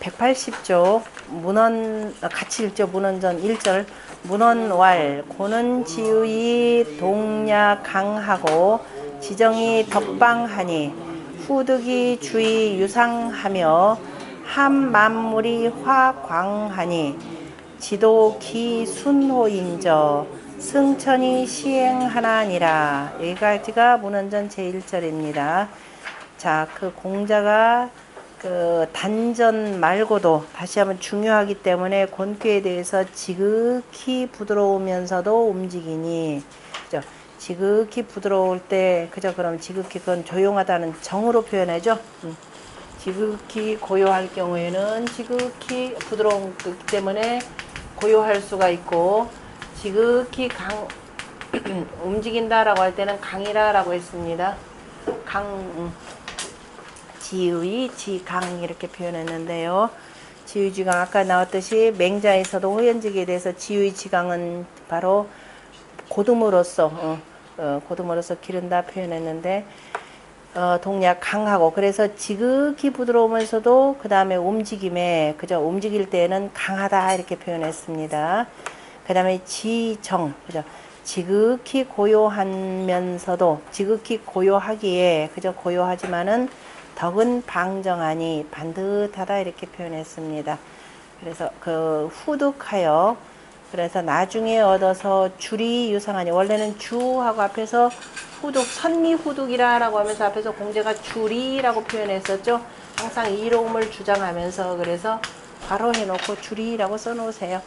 180쪽 문헌 같이 읽죠. 문헌전 1절 문헌왈 고는 지의 동야 강하고 지정이 덕방하니 후득이 주의 유상하며 함만물이 화광하니 지도 기순호인저 승천이 시행하나니라. 여기까지가 문헌전 제1절입니다. 자, 그 공자가 그 단전 말고도 다시 한번 중요하기 때문에 권귀에 대해서 지극히 부드러우면서도 움직이니, 그죠? 지극히 부드러울 때, 그죠? 그럼 지극히 그건 조용하다는 정으로 표현하죠. 지극히 고요할 경우에는 지극히 부드러우기 때문에 고요할 수가 있고, 지극히 움직인다라고 할 때는 강이라라고 했습니다. 지의, 지강 이렇게 표현했는데요. 지의, 지강 아까 나왔듯이 맹자에서도 호연직에 대해서 지의, 지강은 바로 고듬으로써 고듬으로써 기른다 표현했는데 동약 강하고 그래서 지극히 부드러우면서도 그 다음에 움직임에 그저 움직일 때는 강하다 이렇게 표현했습니다. 그 다음에 지정 그죠 지극히 고요하면서도 지극히 고요하기에 그저 고요하지만은 덕은 방정하니 반듯하다 이렇게 표현했습니다. 그래서 그 후득하여 그래서 나중에 얻어서 줄이 유상하니 원래는 주하고 앞에서 후득 선미후득이라고 하면서 앞에서 공자가 줄이라고 표현했었죠. 항상 이로움을 주장하면서 그래서 바로 해놓고 줄이라고 써놓으세요.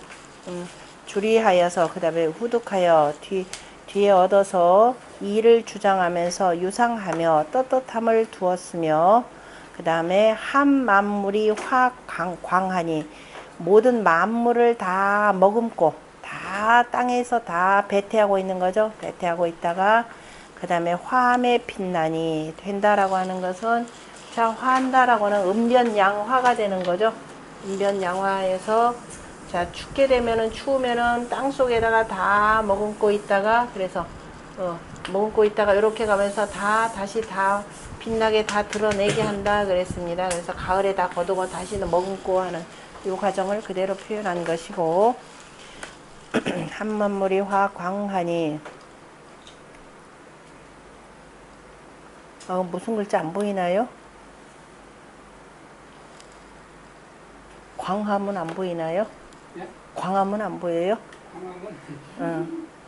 줄이하여서 그 다음에 후득하여 뒤에 얻어서 이를 주장하면서 유상하며 떳떳함을 두었으며 그 다음에 한 만물이 화광하니 모든 만물을 다 머금고 다 땅에서 다 배태하고 있는 거죠. 배태하고 있다가 그 다음에 화암에 빛나니 된다라고 하는 것은 자 화한다라고 하는 음변양화가 되는 거죠. 음변양화에서 자 춥게 되면은 추우면은 땅 속에다가 다 머금고 있다가 그래서 머금고 있다가 이렇게 가면서 다시 빛나게 다 드러내게 한다 그랬습니다. 그래서 가을에 다 거두고 다시는 머금고 하는 이 과정을 그대로 표현한 것이고 한만물이 화광하니 무슨 글자 안 보이나요? 광함은 안 보이나요? 네? 광함은 안 보여요?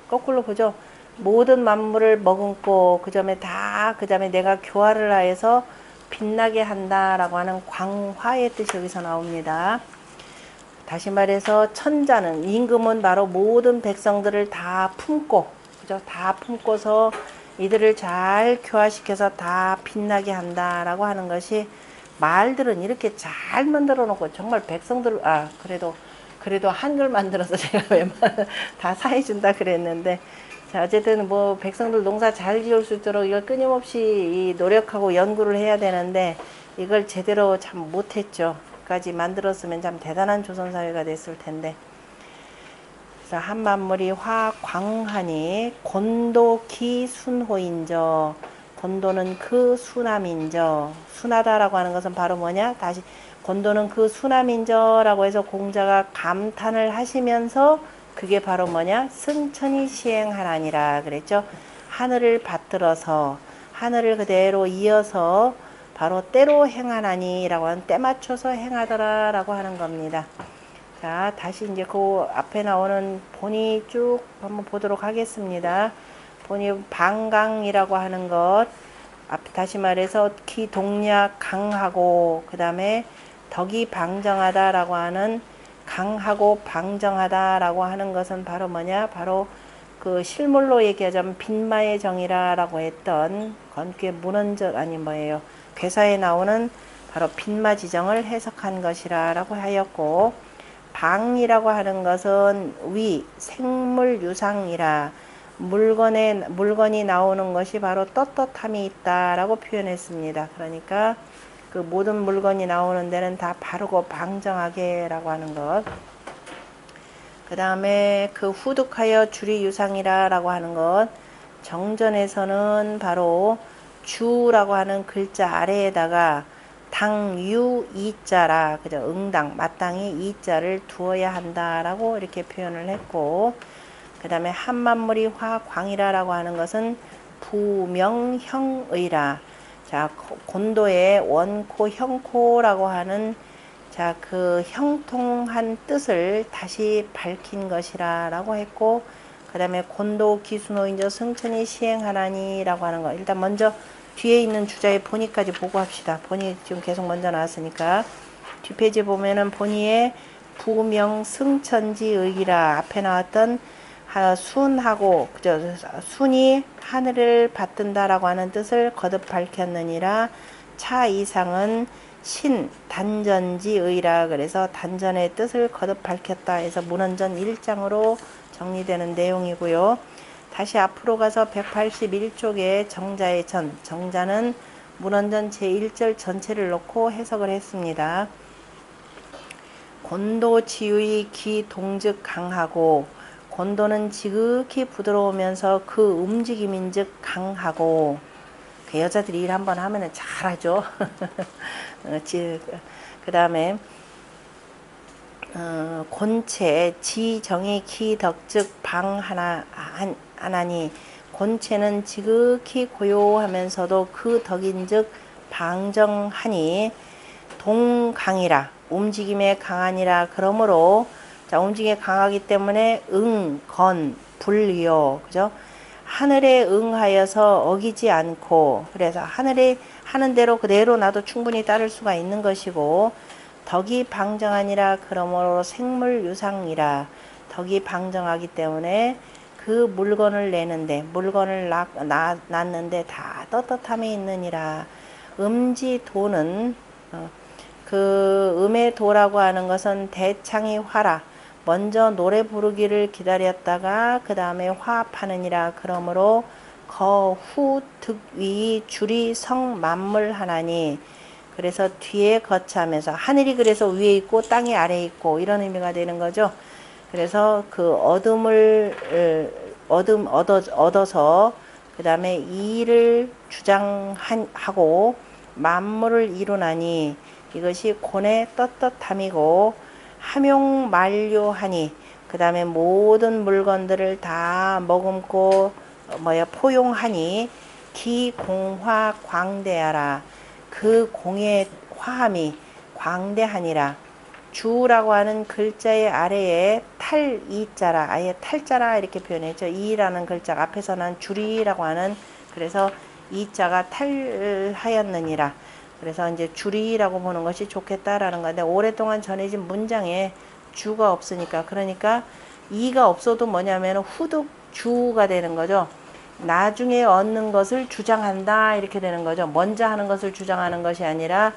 거꾸로 보죠. 모든 만물을 머금고 그 점에 내가 교화를 하여서 빛나게 한다라고 하는 광화의 뜻이 여기서 나옵니다. 다시 말해서 천자는 임금은 바로 모든 백성들을 다 품고 그죠? 다 품고서 이들을 잘 교화시켜서 다 빛나게 한다라고 하는 것이 말들은 이렇게 잘 만들어 놓고 정말 백성들 그래도 한글 만들어서 제가 웬만하면 다 사해준다 그랬는데 자 어쨌든 뭐 백성들 농사 잘 지을 수 있도록 이걸 끊임없이 노력하고 연구를 해야 되는데 이걸 제대로 참 못했죠. 까지 만들었으면 참 대단한 조선사회가 됐을 텐데 그래서 한만물이 화광하니 곤도 기순호인저 곤도는 그 순함인저 순하다라고 하는 것은 바로 뭐냐 다시 곤도는 그 순함인저라고 해서 공자가 감탄을 하시면서 그게 바로 뭐냐 승천이 시행하나니라 그랬죠. 하늘을 받들어서 하늘을 그대로 이어서 바로 때로 행하나니 라고 하는 때 맞춰서 행하더라 라고 하는 겁니다. 자 다시 이제 그 앞에 나오는 본이 쭉 한번 보도록 하겠습니다. 본이 방강이라고 하는 것 다시 말해서 기동약 강하고 그 다음에 덕이 방정하다 라고 하는 강하고 방정하다 라고 하는 것은 바로 뭐냐 바로 그 실물로 얘기하자면 빈마의 정이라 라고 했던 건귀의 문헌적 괴사에 나오는 바로 빈마 지정을 해석한 것이라 라고 하였고 방이라고 하는 것은 위 생물 유상이라 물건이 나오는 것이 바로 떳떳함이 있다라고 표현했습니다. 그러니까 그 모든 물건이 나오는 데는 다 바르고 방정하게 라고 하는 것. 그 다음에 그 후득하여 줄이 유상이라 라고 하는 것. 정전에서는 바로 주라고 하는 글자 아래에다가 당유 이자라, 그죠? 응당, 마땅히 이자를 두어야 한다라고 이렇게 표현을 했고, 그 다음에 한만물이 화광이라라고 하는 것은 부명형의라. 자, 곤도의 원코, 형코라고 하는 자, 그 형통한 뜻을 다시 밝힌 것이라라고 했고, 그 다음에 곤도 기수노인저 승천이 시행하나니라고 하는 거. 일단 먼저 뒤에 있는 주자의 본의까지 보고 합시다. 본의 지금 계속 먼저 나왔으니까. 뒷페이지 보면은 본의의 부명 승천지의기라 앞에 나왔던 순하고 그죠? 순이 하늘을 받든다라고 하는 뜻을 거듭 밝혔느니라. 차 이상은 신 단전지의라, 그래서 단전의 뜻을 거듭 밝혔다 해서 문헌전 1장으로 정리되는 내용이고요. 다시 앞으로 가서 181쪽에 정자의 전, 정자는 문헌전 제1절 전체를 놓고 해석을 했습니다. 곤도지의 기동즉 강하고, 곤도는 지극히 부드러우면서 그 움직임인즉 강하고, 그 여자들이 일 한번 하면은 잘하죠. 그 다음에 곤체 지정의 기덕즉 방하나니, 곤체는 지극히 고요하면서도 그 덕인즉 방정하니, 동강이라 움직임에 강하니라. 그러므로 자, 움직임에 강하기 때문에 응, 건, 불요, 그죠? 하늘에 응하여서 어기지 않고, 그래서 하늘에 하는 대로 그대로 나도 충분히 따를 수가 있는 것이고, 덕이 방정하니라. 그러므로 생물유상이라. 덕이 방정하기 때문에 그 물건을 내는데, 물건을 낳는데 다 떳떳함이 있느니라. 음지도는 그 음의 도라고 하는 것은 대창이 화라. 먼저 노래 부르기를 기다렸다가 그 다음에 화합하느니라. 그러므로 거후 득위 줄이 성만물하나니, 그래서 뒤에 거치하면서 하늘이 그래서 위에 있고 땅이 아래에 있고 이런 의미가 되는 거죠. 그래서 그 얻어서 그 다음에 이를 주장하고 만물을 이루나니, 이것이 곤의 떳떳함이고, 함용만료하니, 그 다음에 모든 물건들을 다 머금고 포용하니, 기공화 광대하라. 그 공의 화함이 광대하니라. 주라고 하는 글자의 아래에 탈이자라, 아예 탈자라 이렇게 표현했죠. 이라는 글자 앞에서 난 줄이라고 하는, 그래서 이자가 탈하였느니라. 그래서 이제 줄이라고 보는 것이 좋겠다라는 건데, 오랫동안 전해진 문장에 주가 없으니까, 그러니까 이가 없어도 뭐냐면 후득 주가 되는 거죠. 나중에 얻는 것을 주장한다 이렇게 되는 거죠. 먼저 하는 것을 주장하는 것이 아니라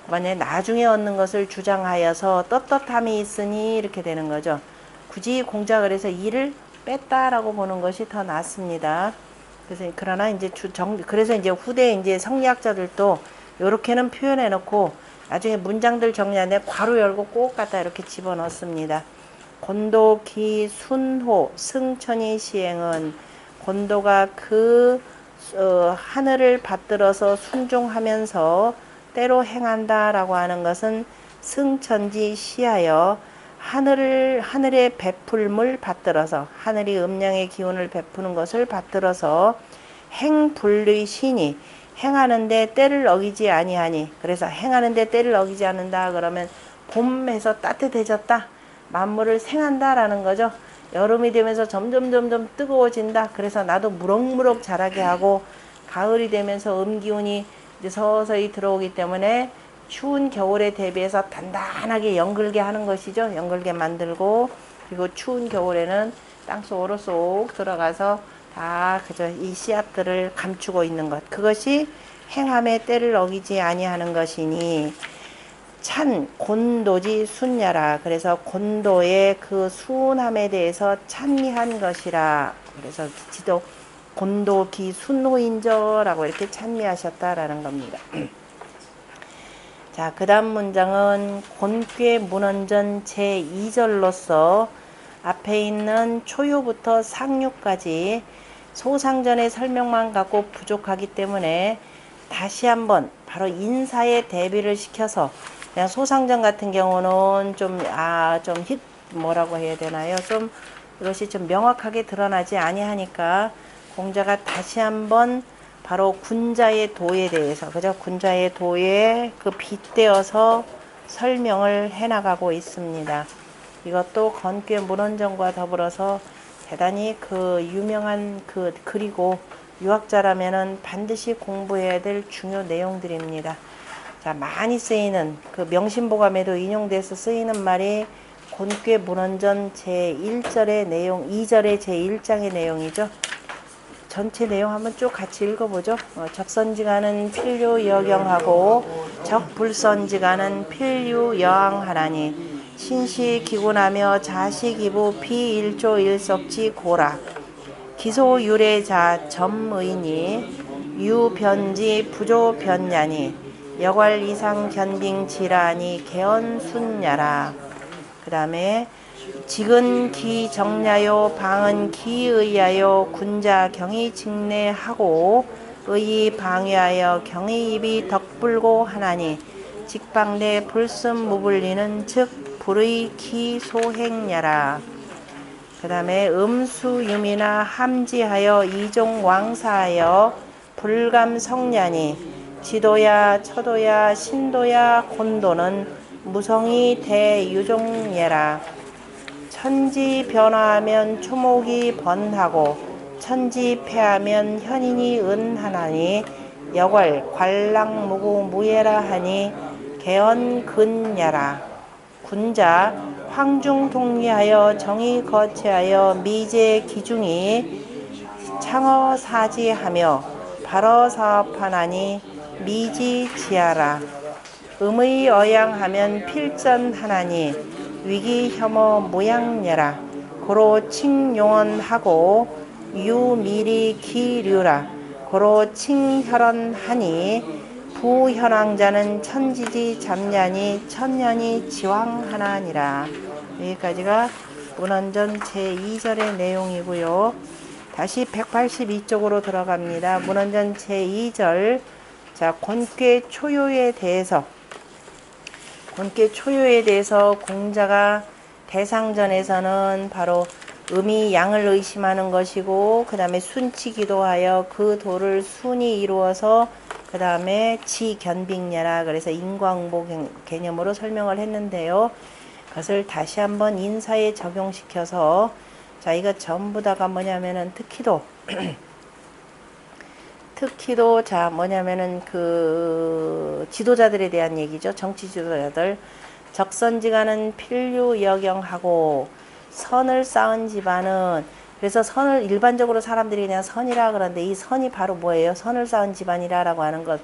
만약에 나중에 얻는 것을 주장하여서 떳떳함이 있으니 이렇게 되는 거죠. 굳이 공작을 해서 이를 뺐다라고 보는 것이 더 낫습니다. 그래서 그러나 이제 그래서 이제 후대 이제 성리학자들도 요렇게는 표현해 놓고 나중에 문장들 정리하는데 괄호 열고 꼭 갖다 이렇게 집어 넣습니다. 곤도 기 순호 승천이 시행은, 곤도가 그 하늘을 받들어서 순종하면서 때로 행한다라고 하는 것은 승천지 시하여 하늘의 베풀물 받들어서, 하늘이 음양의 기운을 베푸는 것을 받들어서 행불의 신이 행하는데 때를 어기지 아니하니, 그래서 행하는데 때를 어기지 않는다 그러면 봄에서 따뜻해졌다, 만물을 생한다라는 거죠. 여름이 되면서 점점 뜨거워진다. 그래서 나도 무럭무럭 자라게 하고, 가을이 되면서 음기운이 이제 서서히 들어오기 때문에 추운 겨울에 대비해서 단단하게 연글게 하는 것이죠. 연글게 만들고, 그리고 추운 겨울에는 땅속으로 쏙 들어가서 다 그저 이 씨앗들을 감추고 있는 것, 그것이 행함의 때를 어기지 아니하는 것이니, 찬 곤도지 순야라. 그래서 곤도의 그 순함에 대해서 찬미한 것이라. 그래서 지도 곤도기 순호인저라고 이렇게 찬미하셨다라는 겁니다. 자, 그 다음 문장은 곤괴 문헌전 제2절로서 앞에 있는 초유부터 상유까지 소상전의 설명만 갖고 부족하기 때문에 다시 한번 바로 인사에 대비를 시켜서 그냥 소상전 같은 경우는 뭐라고 해야 되나요? 좀 이것이 좀 명확하게 드러나지 아니하니까 공자가 다시 한번 바로 군자의 도에 대해서 그죠? 군자의 도에 그 빗대어서 설명을 해나가고 있습니다. 이것도 건괴 문헌전과 더불어서 대단히 그 유명한 그리고 유학자라면은 반드시 공부해야 될 중요 내용들입니다. 자, 많이 쓰이는 그 명심보감에도 인용돼서 쓰이는 말이 곤괴 문헌전 제1절의 내용, 2절의 제1장의 내용이죠. 전체 내용 한번 쭉 같이 읽어보죠. 적선지가는 필류 여경하고 적불선지가는 필류 여항하나니 신시 기군하며 자시기부 비일조 일석지 고라 기소유래자 점의니 유변지 부조변야니 여괄 이상 견빙 지라니 개언순야라. 그 다음에 직은 기 정야요 방은 기의하여 군자 경이 직내하고 의의 방위하여 경의 입이 덕불고 하나니 직방대 불습 무불리는 즉 불의 기소행야라. 그 다음에 음수유미나 함지하여 이종왕사하여 불감성냐니 지도야 처도야 신도야 곤도는 무성이 대유종예라. 천지 변화하면 초목이 번하고 천지 패하면 현인이 은하나니 여괄 관랑무고 무예라 하니 개언근야라. 군자 황중통리하여 정의 거체하여 미제 기중이 창어사지하며 발어사업하나니 미지지하라. 음의 어양하면 필전하나니 위기혐오 무양녀라. 고로 칭용언하고 유미리 기류라. 고로 칭혈언하니 부현왕자는 천지지 잠냐니 천년이 지왕하나니라. 여기까지가 문헌전 제2절의 내용이고요. 다시 182쪽으로 들어갑니다. 문헌전 제2절. 자, 곤괴 초요에 대해서 공자가 대상전에서는 바로 음이 양을 의심하는 것이고 그 다음에 순치기도 하여 그 도를 순이 이루어서 그 다음에 지견빙야라 그래서 인과응보 개념으로 설명을 했는데요. 그것을 다시 한번 인사에 적용시켜서 자, 이거 전부 다가 뭐냐면은 특히도 자 뭐냐면은 그 지도자들에 대한 얘기죠. 정치 지도자들. 적선지가는 필류 여경하고 선을 쌓은 집안은 그래서 선을 일반적으로 사람들이 그냥 선이라 그러는데 이 선이 바로 뭐예요? 선을 쌓은 집안이라고 하는 것.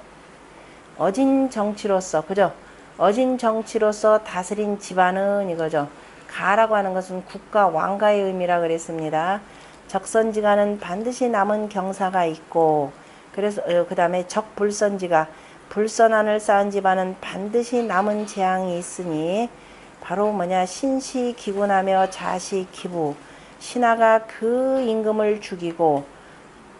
어진 정치로서 그죠? 어진 정치로서 다스린 집안은 이거죠. 가라고 하는 것은 국가 왕가의 의미라 그랬습니다. 적선지가는 반드시 남은 경사가 있고 그래서 그 다음에 적불선지가 불선안을 쌓은 집안은 반드시 남은 재앙이 있으니 바로 뭐냐 신시 기군하며 자시 기부 신하가 그 임금을 죽이고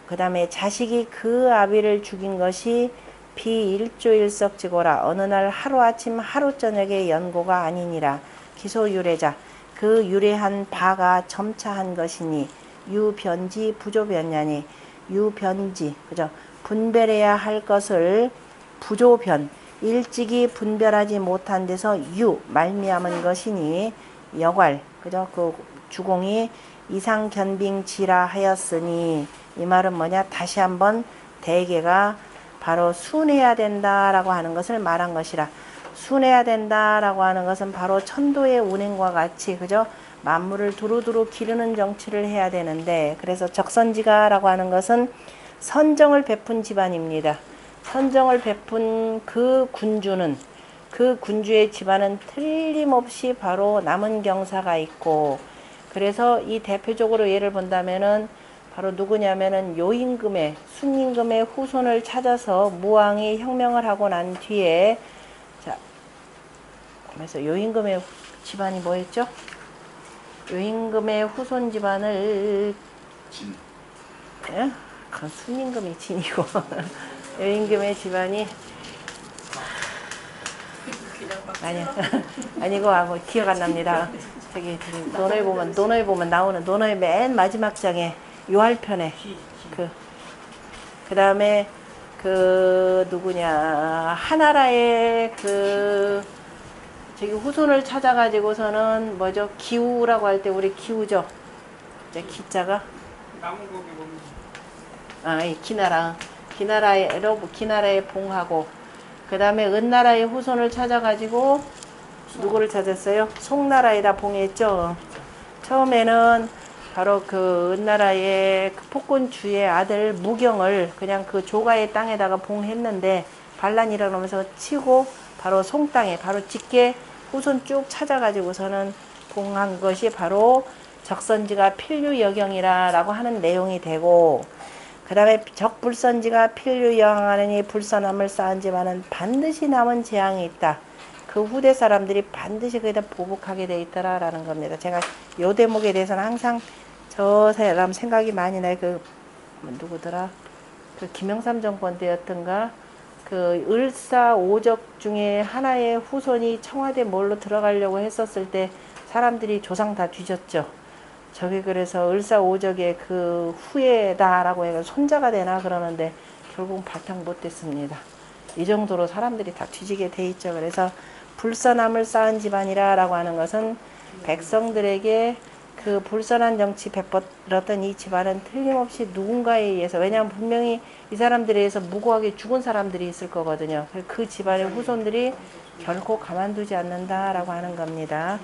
그 다음에 자식이 그 아비를 죽인 것이 비일조일석지고라. 어느 날 하루아침 하루저녁의 연고가 아니니라. 기소유래자 그 유래한 바가 점차한 것이니 유변지 부조변야니 유변지 그죠? 분별해야 할 것을 부조변 일찍이 분별하지 못한 데서 말미암은 것이니 여괄 그죠? 그 주공이 이상견빙지라 하였으니 이 말은 뭐냐? 다시 한번 대개가 바로 순해야 된다라고 하는 것을 말한 것이라. 순해야 된다라고 하는 것은 바로 천도의 운행과 같이 그죠? 만물을 두루두루 기르는 정치를 해야 되는데 그래서 적선지가라고 하는 것은 선정을 베푼 집안입니다. 선정을 베푼 그 군주는 그 군주의 집안은 틀림없이 바로 남은 경사가 있고 그래서 이 대표적으로 예를 본다면은 바로 누구냐면은 요임금의 순임금의 후손을 찾아서 무왕이 혁명을 하고 난 뒤에 자 그래서 요임금의 집안이 뭐였죠? 요임금의 후손 집안을 예? 순임금이 진이고 요임금의 집안이 아니요. 아니고, 뭐 기억 안 납니다. 저기, 논어에 보면 나오는, 논어의 맨 마지막 장에, 요할편에, 그 다음에, 누구냐, 하나라의 저기 후손을 찾아가지고서는, 뭐죠, 기우라고 할 때 우리 기우죠. 이제 기자가. 이 기나라에 봉하고, 그 다음에 은나라의 후손을 찾아가지고 누구를 찾았어요? 송나라에다 봉했죠. 처음에는 바로 그 은나라의 그 폭군주의 아들 무경을 그냥 그 조가의 땅에다가 봉했는데 반란이라 그러면서 치고 바로 송땅에 바로 직계 후손 쭉 찾아가지고서는 봉한 것이 바로 적선지가 필류여경이라고 하는 내용이 되고, 그 다음에 적불선지가 필류여항하느니 불선함을 쌓은지만은 반드시 남은 재앙이 있다. 그 후대 사람들이 반드시 거기다 보복하게 돼 있더라라는 겁니다. 제가 요 대목에 대해서는 항상 저 사람 생각이 많이 나요. 누구더라? 김영삼 정권 때였던가? 을사오적 중에 하나의 후손이 청와대 몰로 들어가려고 했었을 때 사람들이 조상 다 뒤졌죠. 저게 그래서 을사오적의 그 후예다라고 해서 손자가 되나 그러는데 결국 발탁 못 됐습니다. 이 정도로 사람들이 다 뒤지게 돼 있죠. 그래서 불선함을 쌓은 집안이라고 하는 것은 백성들에게 그 불선한 정치 베풀었던 이 집안은 틀림없이 누군가에 의해서, 왜냐하면 분명히 이 사람들에 의해서 무고하게 죽은 사람들이 있을 거거든요. 그 집안의 후손들이 결코 가만두지 않는다라고 하는 겁니다.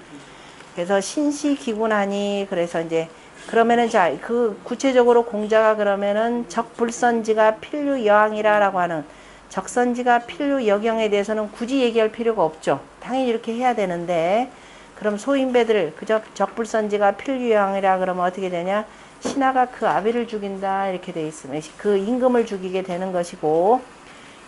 그래서 신시기군하니, 그래서 이제 그러면은 자, 그 구체적으로 공자가 그러면은 적불선지가 필류여항이라고 하는, 적선지가 필류여경에 대해서는 굳이 얘기할 필요가 없죠. 당연히 이렇게 해야 되는데, 그럼 소인배들 그저 적불선지가 필류여항이라 그러면 어떻게 되냐? 신하가 그 아비를 죽인다 이렇게 돼 있으면 그 임금을 죽이게 되는 것이고,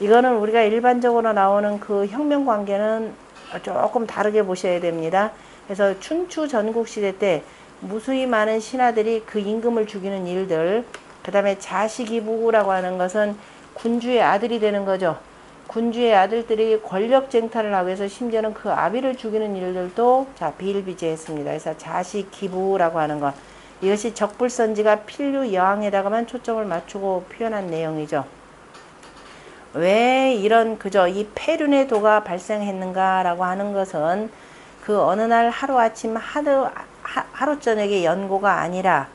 이거는 우리가 일반적으로 나오는 그 혁명 관계는 조금 다르게 보셔야 됩니다. 그래서 춘추 전국시대 때 무수히 많은 신하들이 그 임금을 죽이는 일들, 그 다음에 자식이부라고 하는 것은 군주의 아들이 되는 거죠. 군주의 아들들이 권력 쟁탈을 하기 위해서 심지어는 그 아비를 죽이는 일들도 비일비재했습니다. 그래서 자식기부라고 하는 것, 이것이 적불선지가 필류여항에다가만 초점을 맞추고 표현한 내용이죠. 왜 이런 이 폐륜의 도가 발생했는가라고 하는 것은 그 어느 날 하루아침 하루 저녁의 연고가 아니라,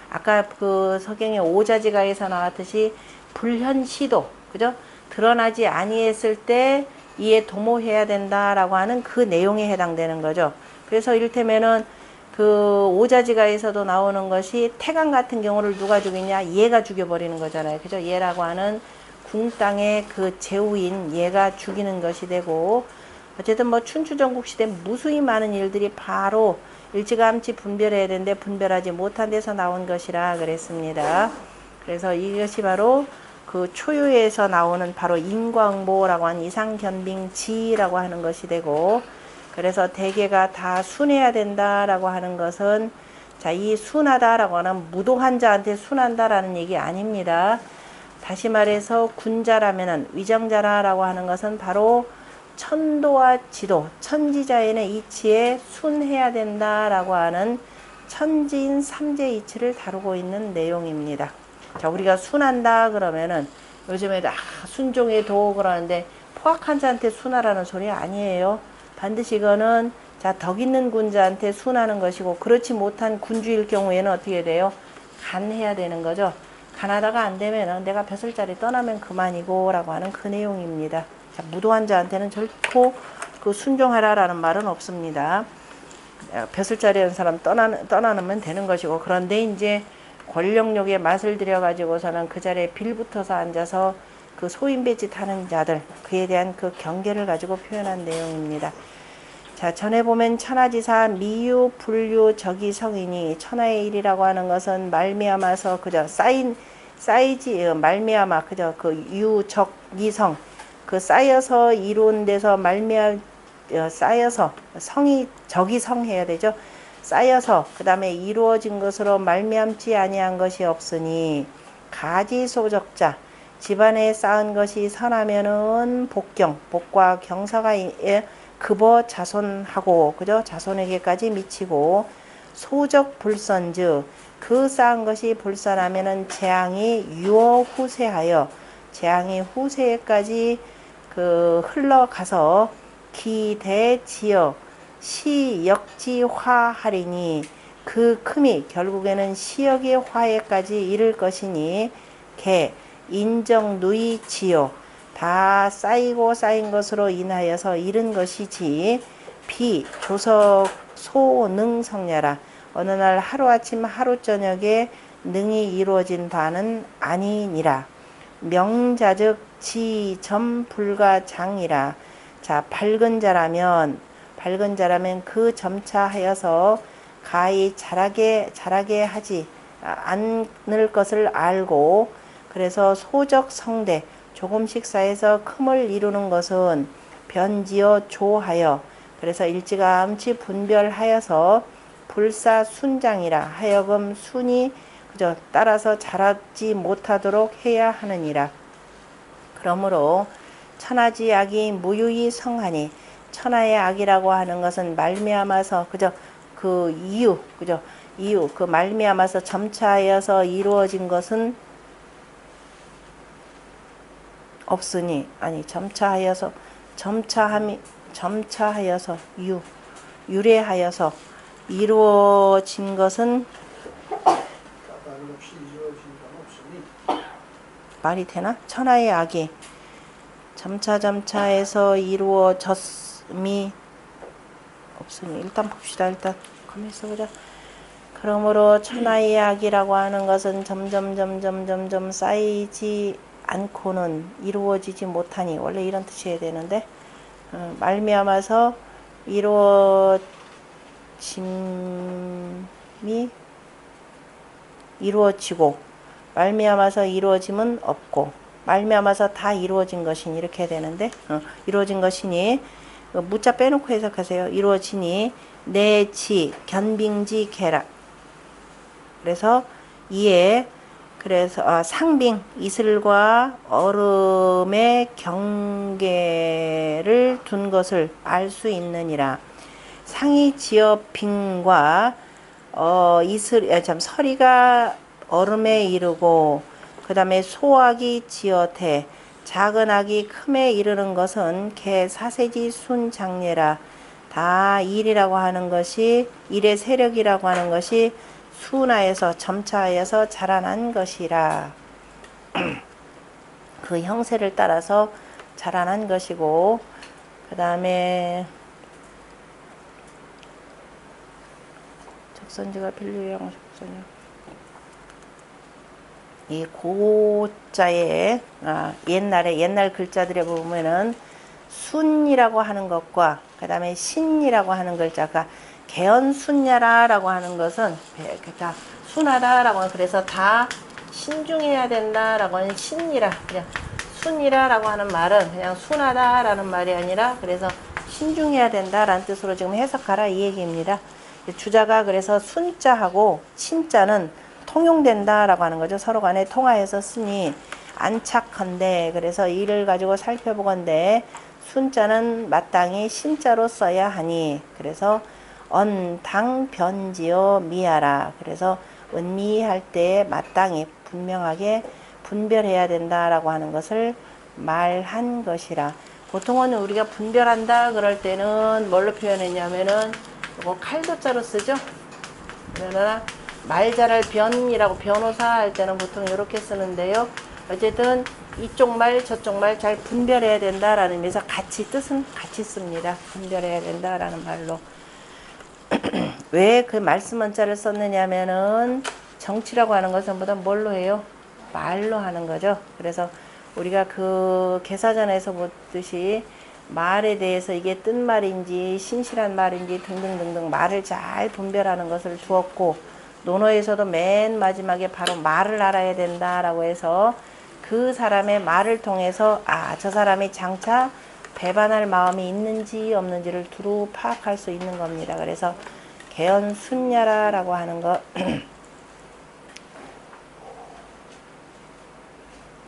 아까 그 서경의 오자지가에서 나왔듯이 불현시도, 그죠? 드러나지 아니했을 때 이에 도모해야 된다라고 하는 그 내용에 해당되는 거죠. 그래서 이를테면은 그 오자지가에서도 나오는 것이 태강 같은 경우를 누가 죽이냐? 얘가 죽여버리는 거잖아요. 그죠? 얘라고 하는 궁땅의 그 제후인 얘가 죽이는 것이 되고, 어쨌든 뭐 춘추전국 시대 무수히 많은 일들이 바로 일찌감치 분별해야 되는데 분별하지 못한 데서 나온 것이라 그랬습니다. 그래서 이것이 바로 그 초유에서 나오는 바로 인광보라고 하는 이상견빙지라고 하는 것이 되고, 그래서 대개가 다 순해야 된다라고 하는 것은, 자, 이 순하다라고 하는 무도한 자한테 순한다라는 얘기 아닙니다. 다시 말해서 군자라면은, 위정자라고 하는 것은 바로 천도와 지도, 천지자연의 이치에 순해야 된다라고 하는 천지인 삼재 이치를 다루고 있는 내용입니다. 자, 우리가 순한다 그러면은 요즘에 순종의 도 그러는데 포악한 자한테 순하라는 소리 아니에요. 반드시 이거는 덕 있는 군자한테 순하는 것이고, 그렇지 못한 군주일 경우에는 어떻게 돼요? 간해야 되는 거죠. 간하다가 안 되면은 내가 벼슬자리 떠나면 그만이고 라고 하는 그 내용입니다. 자, 무도한 자한테는 결코 그 순종하라라는 말은 없습니다. 벼슬자리 하는 사람 떠나면 되는 것이고, 그런데 이제 권력욕에 맛을 들여가지고서는 그 자리에 빌붙어서 앉아서 그 소인배짓 하는 자들, 그에 대한 그 경계를 가지고 표현한 내용입니다. 자, 전에 보면 천하지사 미유 불유 적이성이니, 천하의 일이라고 하는 것은 말미암아서 그저 쌓이지 말미암아 그저 그 유적이성, 그 쌓여서 이룬 데서 쌓여서 성이 적이성 해야 되죠. 쌓여서 그 다음에 이루어진 것으로 말미암지 아니한 것이 없으니, 가지소적자, 집안에 쌓은 것이 선하면은 복과 경사가 급어 자손하고 그죠? 자손에게까지 미치고 소적 불선즉 그 쌓은 것이 불선하면은 재앙이 유어 후세하여 재앙이 후세에까지 그 흘러가서 기대지어 시역지화하리니 그 큼이 결국에는 시역의 화해까지 이를 것이니 개 인정누이지요 다 쌓이고 쌓인 것으로 인하여서 이른 것이지 비 조석 소능성녀라 어느 날 하루아침 하루저녁에 능이 이루어진 바는 아니니라. 명자즉 지점불가장이라. 자 밝은 자라면 그 점차하여서 가히 잘하게 하지 않을 것을 알고 그래서 소적 성대 조금씩 쌓여서 큼을 이루는 것은 변지어 조하여 그래서 일찌감치 분별하여서 불사순장이라 하여금 순이 그저 따라서 자라지 못하도록 해야 하느니라. 그러므로 천하지 악이 무유히 성하니 천하의 악이라고 하는 것은 말미암아서 그저 그 이유 그 말미암아서 점차하여서 이루어진 것은 없으니 아니 점차하여서 유래하여서 이루어진 것은 말이 되나? 천하의 악이 점차해서 이루어졌음이 없으니 일단 봅시다. 일단 가만히 있어보자. 그러므로 천하의 악이라고 하는 것은 점점 쌓이지 않고는 이루어지지 못하니 원래 이런 뜻이어야 되는데 말미암아서 이루어지고 말미암아서 이루어짐은 없고 말미암아서 다 이루어진 것이니 이렇게 해야 되는데 이루어진 것이니 무자 빼놓고 해석하세요. 이루어지니 내지 견빙지 개라 그래서 이에 그래서 상빙 이슬과 얼음의 경계를 둔 것을 알 수 있느니라. 상이 지어 빙과 서리가 얼음에 이르고 그 다음에 소악이 지어태 작은 악이 큼에 이르는 것은 개 사세지 순장례라. 다 일이라고 하는 것이 일의 세력이라고 하는 것이 순하여서 점차하여서 자라난 것이라. 그 형세를 따라서 자라난 것이고 그 다음에 적선지가 필류형 적선이요. 이 고자에 옛날 글자들에 보면은 순이라고 하는 것과 그 다음에 신이라고 하는 글자가 개언순야라고 하는 것은 다 순하다라고 하는 그래서 다 신중해야 된다라고 하는 신이라 그냥 순이라라고 하는 말은 그냥 순하다라는 말이 아니라 그래서 신중해야 된다라는 뜻으로 지금 해석하라 이 얘기입니다. 주자가 그래서 순자하고 신자는 통용된다라고 하는 거죠. 서로 간에 통하여서 쓰니 안착한데 그래서 이를 가지고 살펴보건대 순자는 마땅히 신자로 써야 하니 그래서 언당 변지어 미하라 그래서 은미할 때 마땅히 분명하게 분별해야 된다라고 하는 것을 말한 것이라. 보통은 우리가 분별한다 그럴 때는 뭘로 표현했냐면은 이거 칼도자로 쓰죠. 그러나 말 잘할 변이라고 변호사 할 때는 보통 이렇게 쓰는데요. 어쨌든 이쪽 말 저쪽 말 잘 분별해야 된다라는 의미에서 뜻은 같이 씁니다. 분별해야 된다라는 말로. 왜 그 말씀 원자를 썼느냐면은 정치라고 하는 것은 보다 뭘로 해요? 말로 하는 거죠. 그래서 우리가 그 개사전에서 보듯이 말에 대해서 이게 뜬 말인지 신실한 말인지 등등등등 말을 잘 분별하는 것을 주었고 논어에서도 맨 마지막에 바로 말을 알아야 된다라고 해서 그 사람의 말을 통해서 저 사람이 장차 배반할 마음이 있는지 없는지를 두루 파악할 수 있는 겁니다. 그래서 개언순야라고 하는 거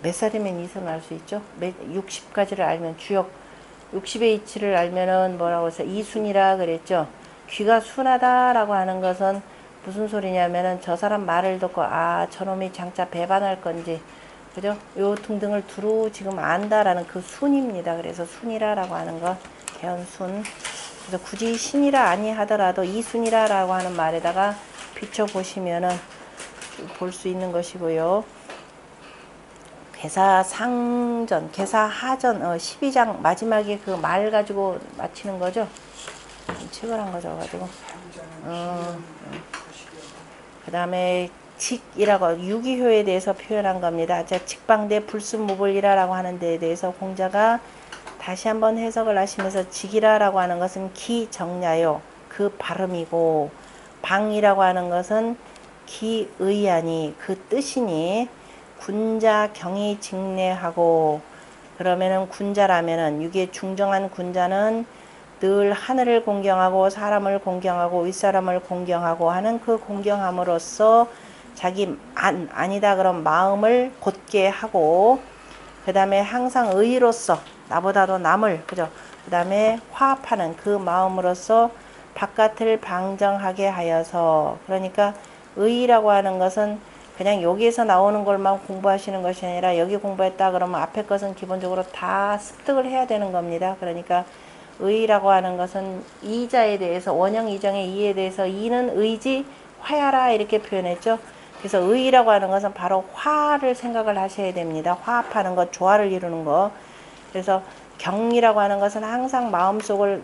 몇 살이면 이성 알 수 있죠? 60가지를 알면 주역 60의 이치를 알면은 뭐라고 해서 이순이라 그랬죠. 귀가 순하다라고 하는 것은 무슨 소리냐면은 저 사람 말을 듣고 아 저놈이 장차 배반할 건지 그죠? 요 등등을 두루 지금 안다라는 그 순입니다. 그래서 순이라라고 하는 거 개헌순. 그래서 굳이 신이라 아니하더라도 이순이라라고 하는 말에다가 비춰 보시면은 볼 수 있는 것이고요. 개사상전, 개사하전 12장 마지막에 그 말 가지고 마치는 거죠. 책을 한 거죠 가지고. 그 다음에 직이라고 유기효에 대해서 표현한 겁니다. 자, 직방대 불순무불이라라고 하는 데에 대해서 공자가 다시 한번 해석을 하시면서 직이라라고 하는 것은 기정야요 그 발음이고 방이라고 하는 것은 기의하니 그 뜻이니 군자 경이 직내하고 그러면은 군자라면은 이게 중정한 군자는 늘 하늘을 공경하고 사람을 공경하고 윗사람을 공경하고 하는 그 공경함으로써 자기 아니다 그런 마음을 곧게 하고 그 다음에 항상 의로서 나보다도 남을 그죠 그 다음에 화합하는 그 마음으로써 바깥을 방정하게 하여서 그러니까 의라고 하는 것은 그냥 여기에서 나오는 걸만 공부하시는 것이 아니라 여기 공부했다 그러면 앞에 것은 기본적으로 다 습득을 해야 되는 겁니다. 그러니까 의라고 하는 것은 이자에 대해서 원형 이정의 이에 대해서 이는 의지 화야라 이렇게 표현했죠. 그래서 의라고 하는 것은 바로 화를 생각을 하셔야 됩니다. 화합하는 것, 조화를 이루는 것. 그래서 경이라고 하는 것은 항상 마음속을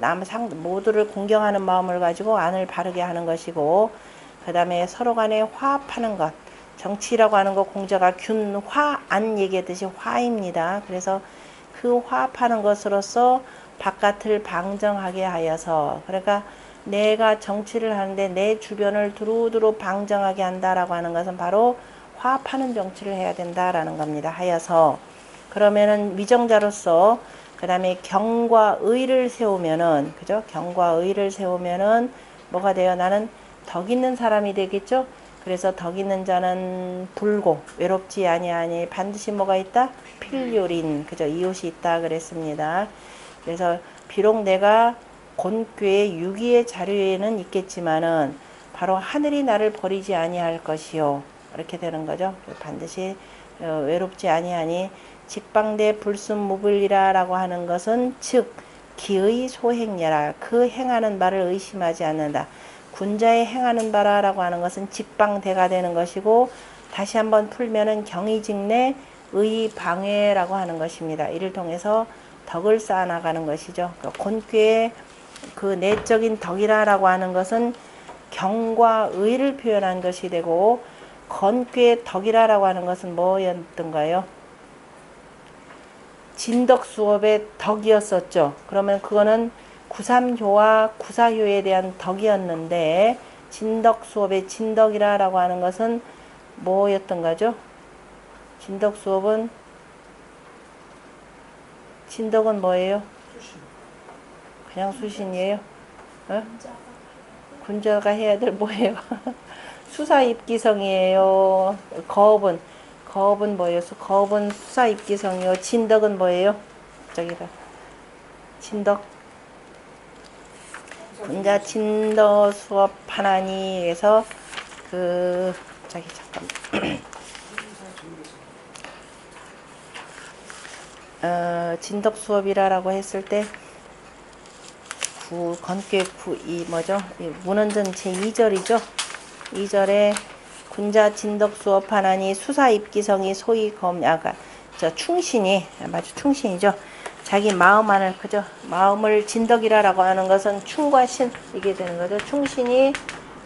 모두를 공경하는 마음을 가지고 안을 바르게 하는 것이고 그 다음에 서로 간에 화합하는 것. 정치라고 하는 것 공자가 균화안 얘기했듯이 화입니다. 그래서 그 화합하는 것으로서 바깥을 방정하게 하여서 그러니까 내가 정치를 하는데 내 주변을 두루두루 방정하게 한다라고 하는 것은 바로 화합하는 정치를 해야 된다라는 겁니다. 하여서 그러면은 위정자로서 그 다음에 경과 의를 세우면은 그죠? 경과 의를 세우면은 뭐가 돼요? 나는 덕 있는 사람이 되겠죠? 그래서 덕 있는 자는 불고 외롭지 아니하니 반드시 뭐가 있다? 필요린 그죠? 이웃이 있다 그랬습니다. 그래서 비록 내가 곤괴의 유기의 자료에는 있겠지만은 바로 하늘이 나를 버리지 아니할 것이요 이렇게 되는 거죠. 반드시 외롭지 아니하니 직방대 불순무불이라라고 하는 것은 즉 기의 소행여라 그 행하는 바를 의심하지 않는다. 군자의 행하는 바라라고 하는 것은 직방대가 되는 것이고 다시 한번 풀면은 경의직내 의방해라고 하는 것입니다. 이를 통해서 덕을 쌓아나가는 것이죠. 그러니까 곤괴의 그 내적인 덕이라고 하는 것은 경과 의를 표현한 것이 되고 건괴의 덕이라고 하는 것은 뭐였던가요? 진덕수업의 덕이었었죠. 그러면 그거는 구삼효와 구사효에 대한 덕이었는데 진덕수업의 진덕이라고 하는 것은 뭐였던 거죠? 진덕수업은 진덕은 뭐예요? 그냥 수신이에요? 어? 군자가 해야 될 뭐예요? 수사입기성이에요. 거업은 뭐예요? 거업은 수사입기성이요. 진덕은 뭐예요? 저기다. 진덕. 군자 진덕 수업 하나니에서 잠깐. 진덕 수업이라고 했을 때 건괴 문헌전 제2절이죠. 2절에 군자 진덕 수업 하나니 수사입기성이 소위 충신이 맞아 충신이죠. 자기 마음 안을 그죠 마음을 진덕이라고 하는 것은 충과 신 이게 되는 거죠. 충신이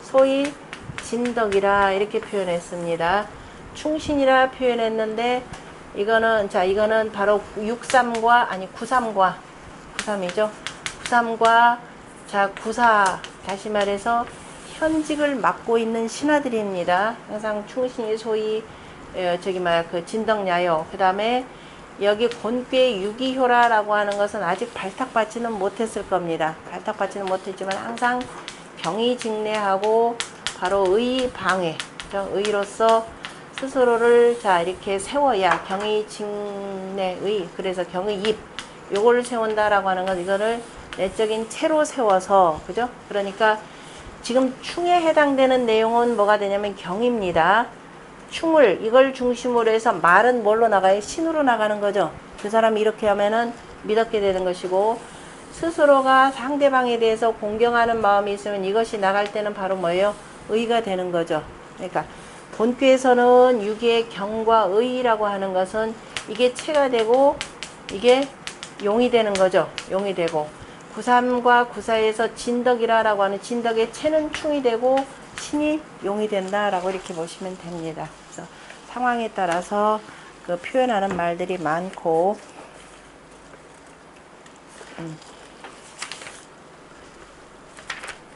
소위 진덕이라 이렇게 표현했습니다. 충신이라 표현했는데 이거는 바로 93이죠. 93과 구사 다시 말해서 현직을 맡고 있는 신하들입니다. 항상 충신이 소위 그 진덕야요. 그 다음에 여기 곤괴 유기효라라고 하는 것은 아직 발탁받지는 못했을 겁니다. 발탁받지는 못했지만 항상 경의직내하고 바로 의방해, 의로서 스스로를 이렇게 세워야 경의직내의 그래서 경의입 요거를 세운다라고 하는 건 이거를 내적인 체로 세워서, 그죠? 그러니까 지금 충에 해당되는 내용은 뭐가 되냐면 경입니다. 충을 이걸 중심으로 해서 말은 뭘로 나가요? 신으로 나가는 거죠. 그 사람이 이렇게 하면은 믿었게 되는 것이고, 스스로가 상대방에 대해서 공경하는 마음이 있으면 이것이 나갈 때는 바로 뭐예요? 의가 되는 거죠. 그러니까 본교에서는 유기의 경과 의라고 하는 것은 이게 체가 되고 이게 용이 되는 거죠. 용이 되고, 구삼과 구사에서 진덕이라고 하는 진덕의 체는 충이 되고 신이 용이 된다라고 이렇게 보시면 됩니다. 그래서 상황에 따라서 그 표현하는 말들이 많고,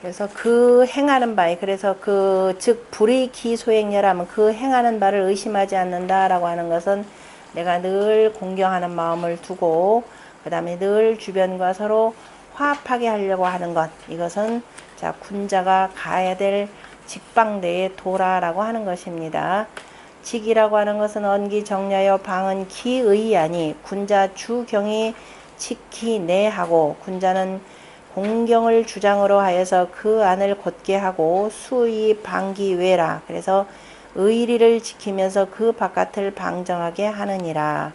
그래서 그 행하는 바에, 그래서 그 즉 불의 기소행렬하면 그 행하는 바를 의심하지 않는다라고 하는 것은 내가 늘 공경하는 마음을 두고 그 다음에 늘 주변과 서로 화합하게 하려고 하는 것, 이것은 자 군자가 가야 될 직방대의 도라라고 하는 것입니다. 직이라고 하는 것은 언기정야여 방은 기의하니 군자 주경이 직기 내하고, 군자는 공경을 주장으로 하여서 그 안을 곧게 하고 수의 방기외라. 그래서 의리를 지키면서 그 바깥을 방정하게 하느니라.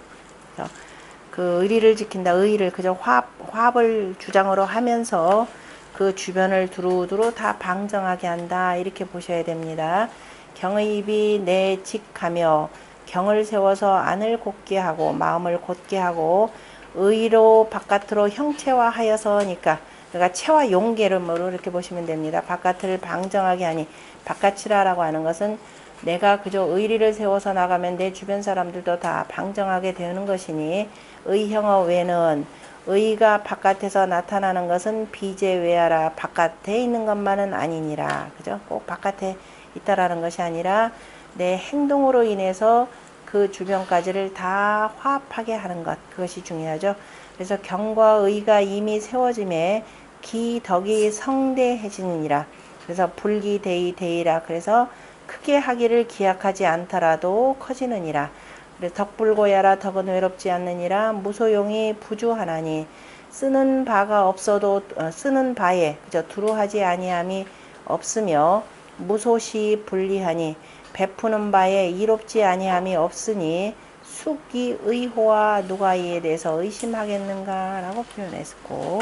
그 의리를 지킨다. 의리를 그저 화합을 주장으로 하면서 그 주변을 두루두루 다 방정하게 한다. 이렇게 보셔야 됩니다. 경의입이 내직하며 경을 세워서 안을 곧게 하고 마음을 곧게 하고 의로 바깥으로 형체화하여서니까, 그러니까 체와 용계를 뭐로 이렇게 보시면 됩니다. 바깥을 방정하게 하니, 바깥이라고 하는 것은 내가 그저 의리를 세워서 나가면 내 주변 사람들도 다 방정하게 되는 것이니, 의형어 외는 의가 바깥에서 나타나는 것은 비제외하라. 바깥에 있는 것만은 아니니라. 그죠? 꼭 바깥에 있다라는 것이 아니라 내 행동으로 인해서 그 주변까지를 다 화합하게 하는 것, 그것이 중요하죠. 그래서 경과 의가 이미 세워짐에 기덕이 성대해지니라. 그래서 불기대의대의라. 그래서 크게 하기를 기약하지 않더라도 커지느니라. 그래서 덕불고야라. 덕은 외롭지 않느니라. 무소용이 부주하나니, 쓰는 바가 없어도 쓰는 바에 그저 두루하지 아니함이 없으며, 무소시 불리하니 베푸는 바에 이롭지 아니함이 없으니, 숙이 의호와 누가 이에 대해서 의심하겠는가 라고 표현했고,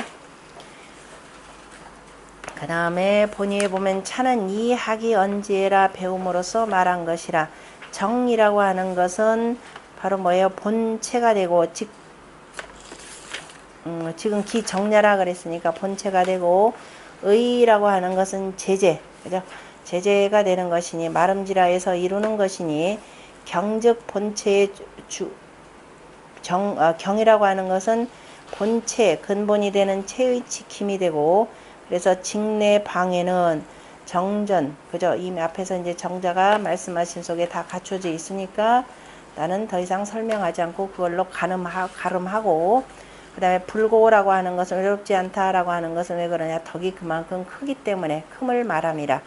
그 다음에 본의에 보면 차는 이 학이 언제라 배움으로써 말한 것이라. 정이라고 하는 것은 바로 뭐예요? 본체가 되고, 지금 기정야라 그랬으니까 본체가 되고, 의라고 하는 것은 제재, 그죠? 제재가 되는 것이니, 말음지라에서 이루는 것이니, 경즉 본체의 경이라고 하는 것은 본체, 근본이 되는 체의 지킴이 되고, 그래서 직내 방에는 정전, 그죠? 이미 앞에서 이제 정자가 말씀하신 속에 다 갖춰져 있으니까 나는 더 이상 설명하지 않고 그걸로 가름하고, 그 다음에 불고라고 하는 것은 외롭지 않다라고 하는 것은 왜 그러냐? 덕이 그만큼 크기 때문에 큼을 말함이라.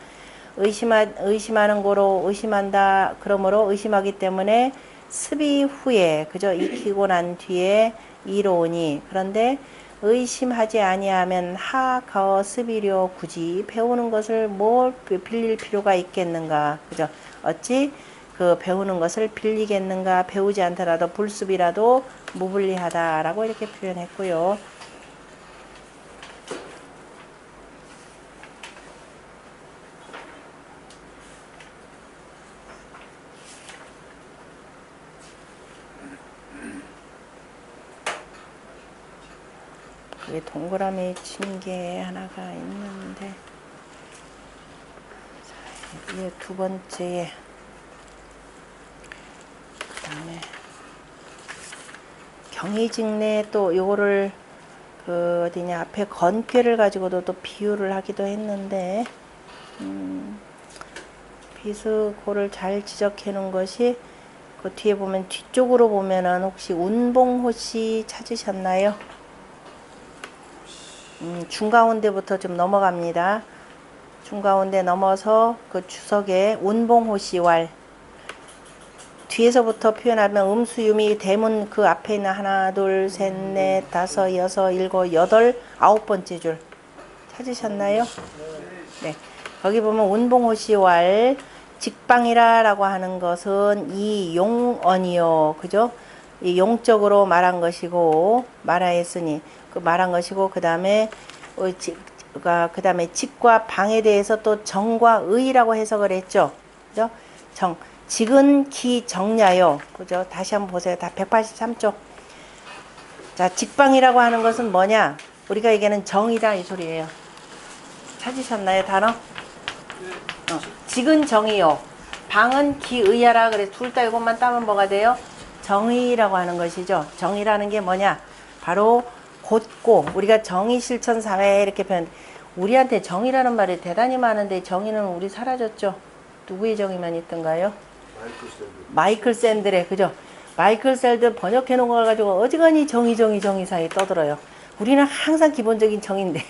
의심하는 거로 의심한다. 그러므로 의심하기 때문에 습이 후에, 그죠? 익히고 난 뒤에 이로우니, 그런데 의심하지 아니하면 하거 습이려 굳이 배우는 것을 뭘 빌릴 필요가 있겠는가, 그죠? 어찌 그 배우는 것을 빌리겠는가. 배우지 않더라도 불습이라도 무불리하다라고 이렇게 표현했고요. 여기 동그라미 친 게 하나가 있는데, 자, 이게 두 번째에, 그 다음에 경의직내 또 요거를 그 어디냐 앞에 건괴를 가지고도 또 비유를 하기도 했는데, 비스고를 잘 지적해 놓은 것이 그 뒤에 보면, 뒤쪽으로 보면은 혹시 운봉호씨 찾으셨나요? 중가운데부터 좀 넘어갑니다. 중가운데 넘어서 그 주석에 운봉호씨왈, 뒤에서부터 표현하면 음수, 유미, 대문 그 앞에 있는 하나, 둘, 셋, 넷, 다섯, 여섯, 일곱, 여덟, 아홉 번째 줄 찾으셨나요? 네. 거기 보면 운봉호시왈 직방이라라고 하는 것은 이 용언이요. 그죠? 이 용적으로 말한 것이고 말하였으니 그 말한 것이고 그다음에 그다음에 직과 방에 대해서 또 정과 의라고 해석을 했죠. 그죠? 정 직은 기 정야요. 그죠? 다시 한번 보세요. 다 183쪽. 자, 직방이라고 하는 것은 뭐냐? 우리가 얘기하는 정이다 이 소리예요. 찾으셨나요, 단어? 직은 정이요. 방은 기의하라. 그래서 둘 다 이것만 따면 뭐가 돼요? 정의라고 하는 것이죠. 정의라는 게 뭐냐? 바로 곧고 우리가 정의 실천 사회 이렇게 표현. 우리한테 정의라는 말이 대단히 많은데 정의는 우리 사라졌죠. 누구의 정의만 있던가요? 마이클 샌들의 그죠? 마이클 샌들 번역해 놓은 걸 가지고 어지간히 정의 사이 떠들어요. 우리는 항상 기본적인 정의인데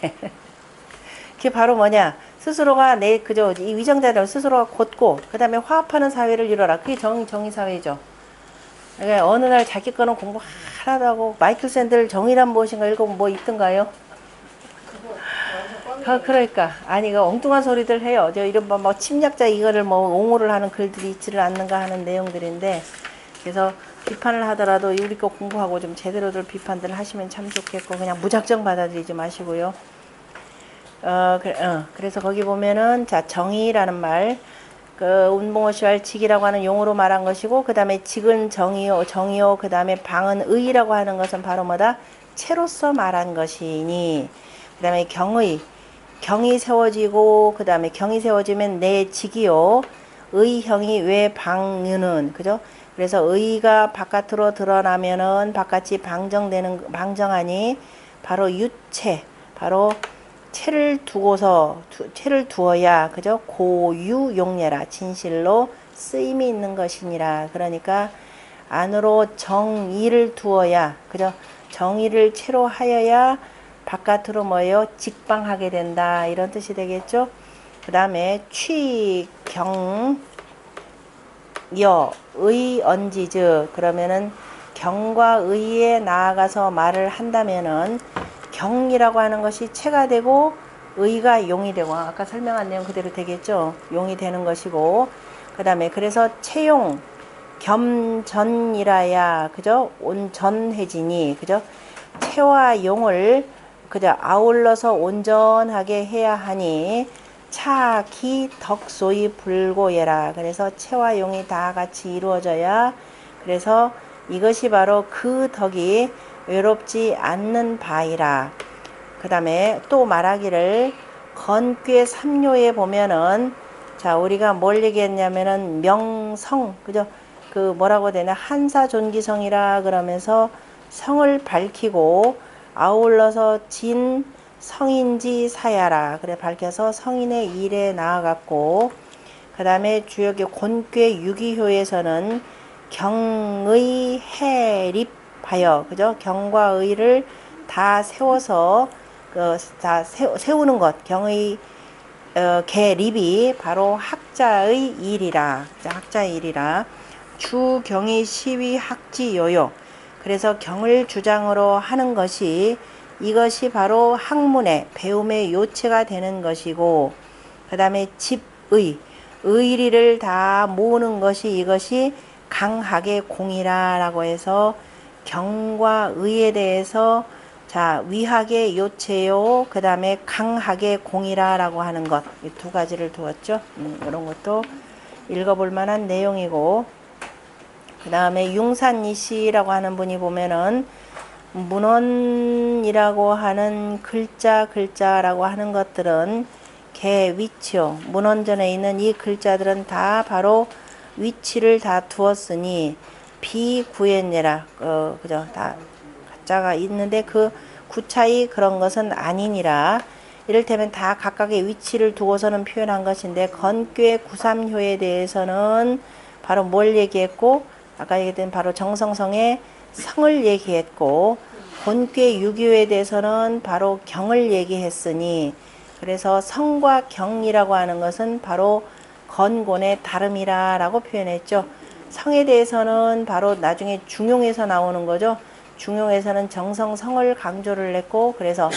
그게 바로 뭐냐? 스스로가 그죠? 이 위정자들 스스로가 곧고 그다음에 화합하는 사회를 이뤄라. 그게 정의 사회죠. 그러니까 어느 날 자기 거는 공부 하나도 하고 마이클 샌들 정의란 무엇인가 읽어보면 뭐 있던가요? 그러니까 아니 그 엉뚱한 소리들 해요. 저 이런 뭐 침략자 이거를 뭐 옹호를 하는 글들이 있지를 않는가 하는 내용들인데 그래서 비판을 하더라도 우리 거 공부하고 좀 제대로들 비판들 하시면 참 좋겠고 그냥 무작정 받아들이지 마시고요. 그래서 거기 보면은 자 정의라는 말 그 운봉어시할 직이라고 하는 용어로 말한 것이고 그 다음에 직은 정의요 그 다음에 방은 의라고 하는 것은 바로 뭐다? 채로서 말한 것이니 그 다음에 경이 세워지고 그 다음에 경이 세워지면 내 직이요 의형이 왜 방유는 그죠? 그래서 의가 바깥으로 드러나면은 바깥이 방정하니 바로 유체 바로 채를 두어야 그죠? 고유용례라 진실로 쓰임이 있는 것이니라. 그러니까 안으로 정의를 두어야 그죠? 정의를 채로 하여야 바깥으로 뭐예요? 직방하게 된다. 이런 뜻이 되겠죠? 그 다음에 취경여 의언지즈 그러면은 경과 의에 나아가서 말을 한다면은 경이라고 하는 것이 체가 되고 의가 용이 되고 아까 설명한 내용 그대로 되겠죠. 용이 되는 것이고 그 다음에 그래서 채용 겸전이라야 그죠? 온전해지니 그죠? 체와 용을 그죠? 아울러서 온전하게 해야 하니 차기 덕소이 불고예라. 그래서 체와 용이 다 같이 이루어져야 그래서 이것이 바로 그 덕이 외롭지 않는 바이라. 그 다음에 또 말하기를 건괴 3료에 보면은 자 우리가 뭘 얘기했냐면은 명성 그죠? 그 뭐라고 해야 되나 한사존기성이라 그러면서 성을 밝히고 아울러서 진 성인지 사야라 그래 밝혀서 성인의 일에 나아갔고 그 다음에 주역의 곤괴 유기효에서는 경의 해립하여 그죠? 경과 의를 다 세워서 다 세우는 것 경의 개립이 바로 학자의 일이라 학자의 일이라 주경의 시위 학지요요. 그래서 경을 주장으로 하는 것이 이것이 바로 학문의 배움의 요체가 되는 것이고 그 다음에 집의 의리를 다 모으는 것이 이것이 강학의 공이라라고 해서 경과 의에 대해서 자 위학의 요체요 그 다음에 강학의 공이라라고 하는 것 이 두 가지를 두었죠. 이런 것도 읽어볼 만한 내용이고 그 다음에 융산이시라고 하는 분이 보면은 문헌이라고 하는 글자라고 하는 것들은 개 위치요 문헌전에 있는 이 글자들은 다 바로 위치를 다 두었으니 비구했니라 그죠 다 가짜가 있는데 그 구차히 그런 것은 아니니라. 이를테면 다 각각의 위치를 두고서는 표현한 것인데 건괴 구삼효에 대해서는 바로 뭘 얘기했고 아까 얘기했던 바로 정성성의 성을 얘기했고 곤괴 유기효에 대해서는 바로 경을 얘기했으니 그래서 성과 경이라고 하는 것은 바로 건곤의 다름이라 라고 표현했죠. 성에 대해서는 바로 나중에 중용에서 나오는 거죠. 중용에서는 정성성을 강조를 했고, 그래서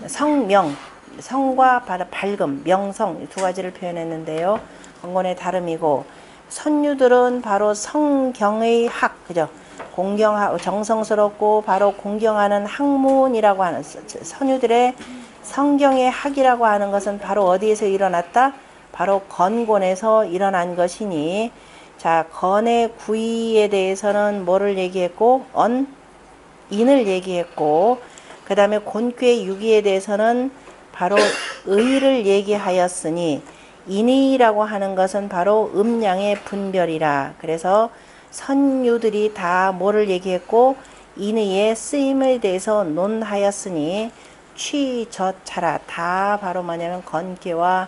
성명, 성과 밝음, 명성 두 가지를 표현했는데요. 원본의 다름이고, 선유들은 바로 성경의 학, 그죠? 공경하고 정성스럽고 바로 공경하는 학문이라고 하는 선유들의 성경의 학이라고 하는 것은 바로 어디에서 일어났다? 바로 건곤에서 일어난 것이니, 자, 건의 구의에 대해서는 뭐를 얘기했고, 인을 얘기했고, 그 다음에 곤괴의 유기에 대해서는 바로 의를 얘기하였으니, 인의라고 하는 것은 바로 음양의 분별이라. 그래서 선유들이 다 뭐를 얘기했고, 인의의 쓰임에 대해서 논하였으니, 취, 젖, 차라 다 바로 뭐냐면 건괴와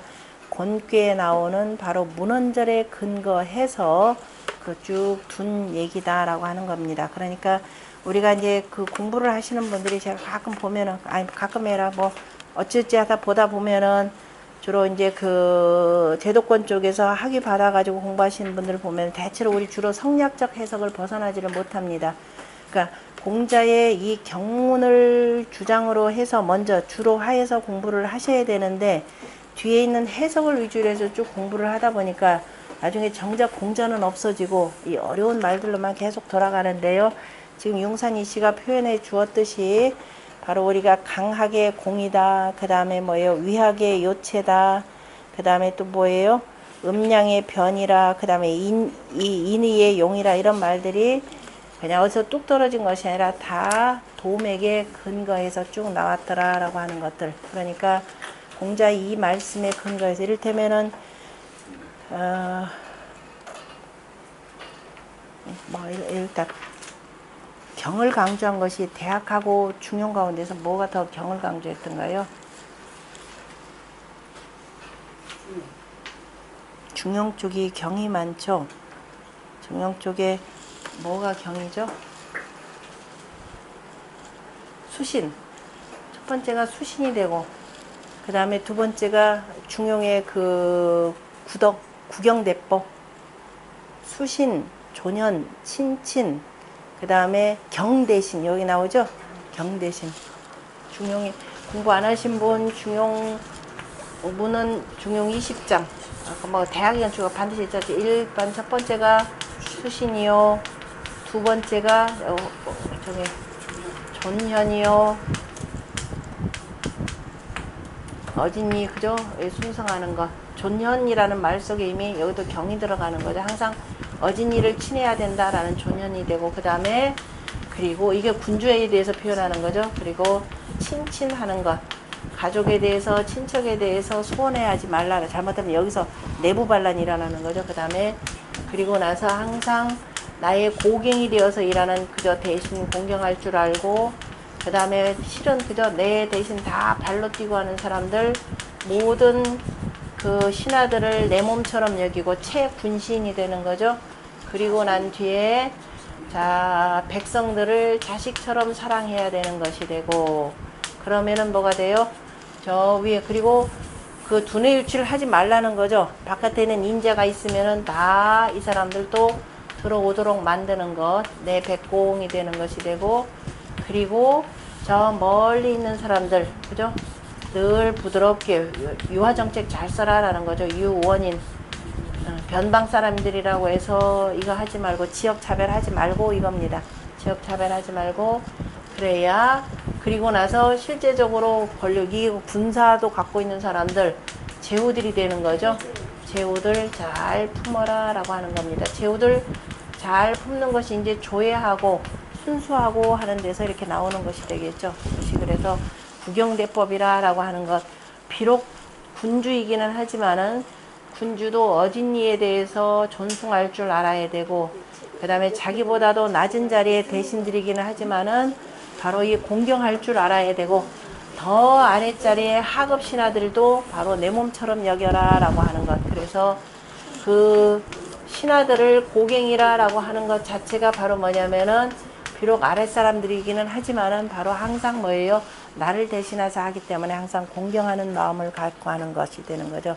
곤괴에 나오는 바로 문헌절에 근거해서 그 쭉 둔 얘기다라고 하는 겁니다. 그러니까 우리가 이제 그 공부를 하시는 분들이 제가 가끔 보면은, 아니 가끔 해라 뭐 어찌어찌 하다 보다 보면은 주로 이제 그 제도권 쪽에서 학위 받아가지고 공부하시는 분들 보면 대체로 우리 주로 성리학적 해석을 벗어나지를 못합니다. 그러니까 공자의 이 경문을 주장으로 해서 먼저 주로 하에서 공부를 하셔야 되는데, 뒤에 있는 해석을 위주로 해서 쭉 공부를 하다 보니까 나중에 정작 공자는 없어지고 이 어려운 말들로만 계속 돌아가는데요. 지금 융산이 씨가 표현해 주었듯이 바로 우리가 강학의 공이다, 그 다음에 뭐예요, 위학의 요체다, 그 다음에 또 뭐예요, 음양의 변이라, 그 다음에 인의의 용이라, 이런 말들이 그냥 어디서 뚝 떨어진 것이 아니라 다 도맥에 근거해서 쭉 나왔더라라고 하는 것들. 그러니까 공자 이 말씀에 근거해서 이를테면은 일단 경을 강조한 것이 대학하고 중용 가운데서 뭐가 더 경을 강조했던가요? 중용 쪽이 경이 많죠. 중용 쪽에 뭐가 경이죠? 수신. 첫 번째가 수신이 되고, 그 다음에 두 번째가 중용의 그 구경대법, 수신, 조년, 친친, 그 다음에 경대신, 여기 나오죠? 경대신. 중용이 공부 안 하신 분 중용 문은 중용 20장. 아까 뭐 대학 연수가 반드시 있었지. 일반 첫 번째가 수신이요, 두 번째가 저기 존현이요, 어진이, 그죠? 순승하는 것. 존현이라는 말 속에 이미 여기도 경이 들어가는 거죠. 항상 어진이를 친해야 된다라는 존현이 되고, 그 다음에 그리고 이게 군주에 대해서 표현하는 거죠. 그리고 친친하는 것, 가족에 대해서, 친척에 대해서 소원해하지 말라. 잘못하면 여기서 내부 반란이 일어나는 거죠. 그 다음에 그리고 나서 항상 나의 고갱이 되어서 일하는, 그저 대신 공경할 줄 알고, 그 다음에 실은 그저 내 대신 다 발로 뛰고 하는 사람들, 모든 그 신하들을 내 몸처럼 여기고 채군신이 되는 거죠. 그리고 난 뒤에 자, 백성들을 자식처럼 사랑해야 되는 것이 되고, 그러면은 뭐가 돼요? 저 위에, 그리고 그 두뇌 유치를 하지 말라는 거죠. 바깥에는 인자가 있으면은 다 이 사람들도 들어오도록 만드는 것, 내 백공이 되는 것이 되고, 그리고 저 멀리 있는 사람들, 그죠? 늘 부드럽게 유화정책 잘 써라라는 거죠. 유원인, 변방 사람들이라고 해서 이거 하지 말고, 지역차별하지 말고 이겁니다. 지역차별하지 말고, 그래야, 그리고 나서 실제적으로 권력이 군사도 갖고 있는 사람들, 제후들이 되는 거죠. 제후들 잘 품어라 라고 하는 겁니다. 제후들 잘 품는 것이 이제 조회하고 순수하고 하는 데서 이렇게 나오는 것이 되겠죠. 그래서 구경대법이라 라고 하는 것, 비록 군주이기는 하지만은 군주도 어진이에 대해서 존숭할 줄 알아야 되고, 그 다음에 자기보다도 낮은 자리에 대신드리기는 하지만은 바로 이 공경할 줄 알아야 되고, 더 아랫자리에 하급 신하들도 바로 내 몸처럼 여겨라 라고 하는 것. 그래서 그 신하들을 고갱이라 라고 하는 것 자체가 바로 뭐냐면은, 비록 아랫사람들이기는 하지만은 바로 항상 뭐예요? 나를 대신해서 하기 때문에 항상 공경하는 마음을 갖고 하는 것이 되는 거죠.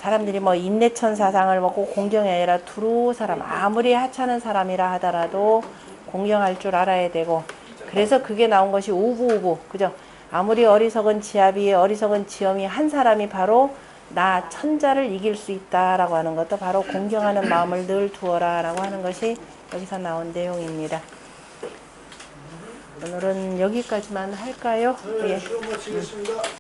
사람들이 뭐 인내천사상을 먹고 공경이 아니라 두루 사람, 아무리 하찮은 사람이라 하더라도 공경할 줄 알아야 되고, 그래서 그게 나온 것이 우부우부, 그죠? 아무리 어리석은 지압이, 어리석은 지엄이 한 사람이 바로 나 천자를 이길 수 있다라고 하는 것도 바로 공경하는 마음을 늘 두어라 라고 하는 것이 여기서 나온 내용입니다. 오늘은 여기까지만 할까요? 네, 예. 시험 마치겠습니다.